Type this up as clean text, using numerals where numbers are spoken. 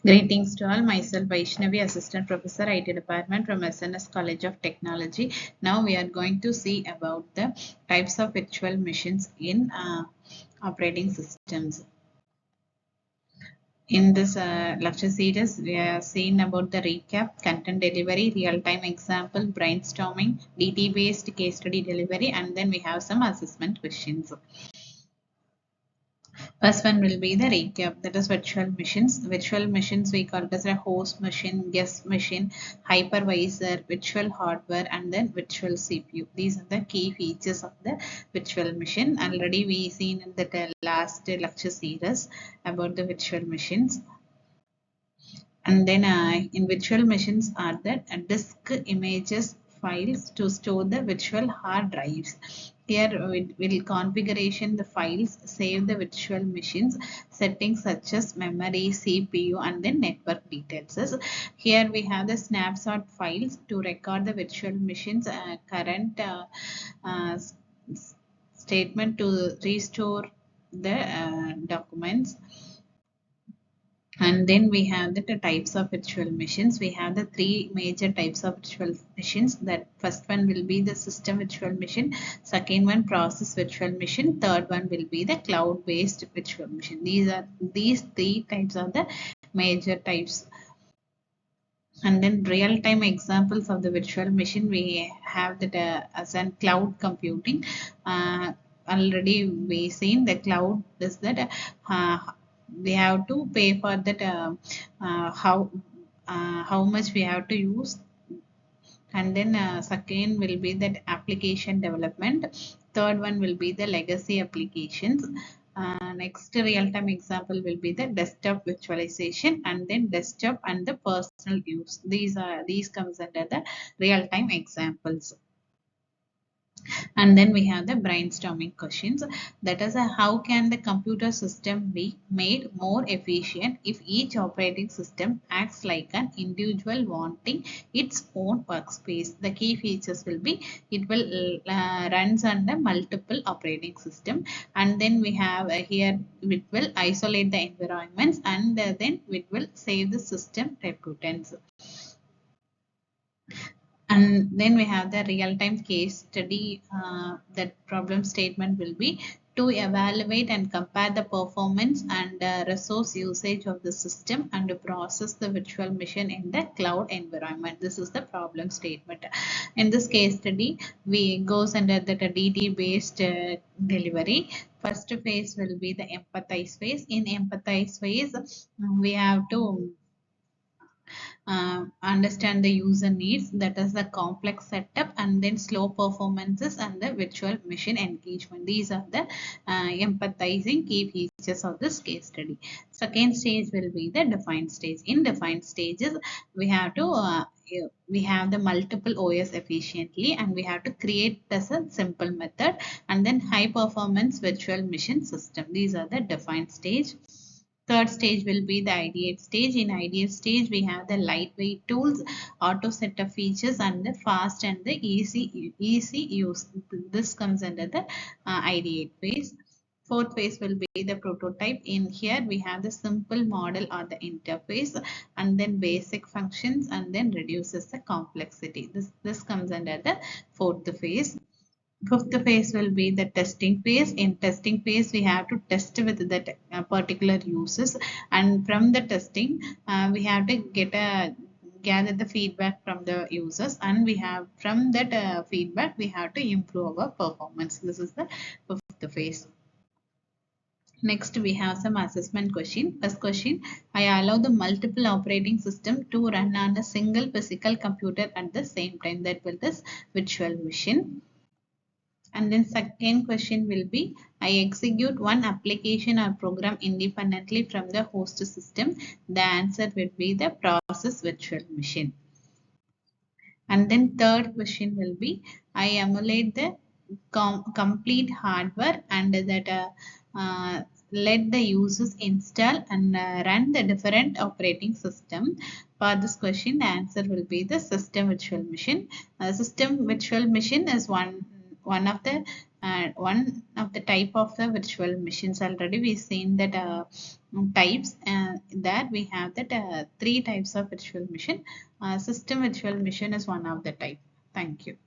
Greetings to all. Myself Vaishnavi, Assistant Professor, IT Department from SNS College of Technology. Now we are going to see about the types of virtual machines in operating systems. In this lecture series, we are seeing about the recap, content delivery, real-time example, brainstorming, DT-based case study delivery, and then we have some assessment questions. First one will be the recap, that is virtual machines. Virtual machines we call it as a host machine, guest machine, hypervisor, virtual hardware, and then virtual CPU. These are the key features of the virtual machine. Already we seen in the last lecture series about the virtual machines. And then in virtual machines are the disk images files to store the virtual hard drives. Here we will configuration the files, save the virtual machines, settings such as memory, CPU, and then network details. Here we have the snapshot files to record the virtual machines current uh, statement to restore the documents. And then we have the types of virtual machines. We have the three major types of virtual machines. That first one will be the system virtual machine, second one process virtual machine, third one will be the cloud-based virtual machine. These three types are the major types. And then real-time examples of the virtual machine, we have that as an cloud computing. Already we seen the cloud is that we have to pay for that how much we have to use. And then second will be that application development, third one will be the legacy applications. Next real-time example will be the desktop virtualization, and then desktop and the personal use. These comes under the real-time examples. And then we have the brainstorming questions, that is how can the computer system be made more efficient if each operating system acts like an individual wanting its own workspace. The key features will be it will runs under multiple operating system, and then we have here it will isolate the environments, and then it will save the system reputants. And then we have the real-time case study. That problem statement will be to evaluate and compare the performance and resource usage of the system and to process the virtual machine in the cloud environment. This is the problem statement. In this case study, we goes under the DT-based delivery. First phase will be the empathize phase. In empathize phase, we have to understand the user needs, that is the complex setup, and then slow performances and the virtual machine engagement. These are the empathizing key features of this case study. Second stage will be the defined stage. In defined stages, we have to we have the multiple OS efficiently, and we have to create as a simple method, and then high performance virtual machine system. These are the defined stage. Third stage will be the ideate stage. In ideate stage, we have the lightweight tools, auto setup features, and the fast and the easy use. This comes under the ideate phase. Fourth phase will be the prototype. In here, we have the simple model or the interface, and then basic functions, and then reduces the complexity. This comes under the fourth phase. Fifth phase will be the testing phase. In testing phase, we have to test with that particular uses, and from the testing, we have to gather the feedback from the users, and we have from that feedback we have to improve our performance. This is the fifth phase. Next, we have some assessment question. First question, I allow the multiple operating system to run on a single physical computer at the same time. That will this virtual machine. And then second question will be, I execute one application or program independently from the host system. The answer will be the process virtual machine. And then third question will be, I emulate the complete hardware and that let the users install and run the different operating system. For this question, the answer will be the system virtual machine. System virtual machine is one of the one of the type of the virtual machines. Already we seen that types, that we have that three types of virtual machine. System virtual machine is one of the type. Thank you.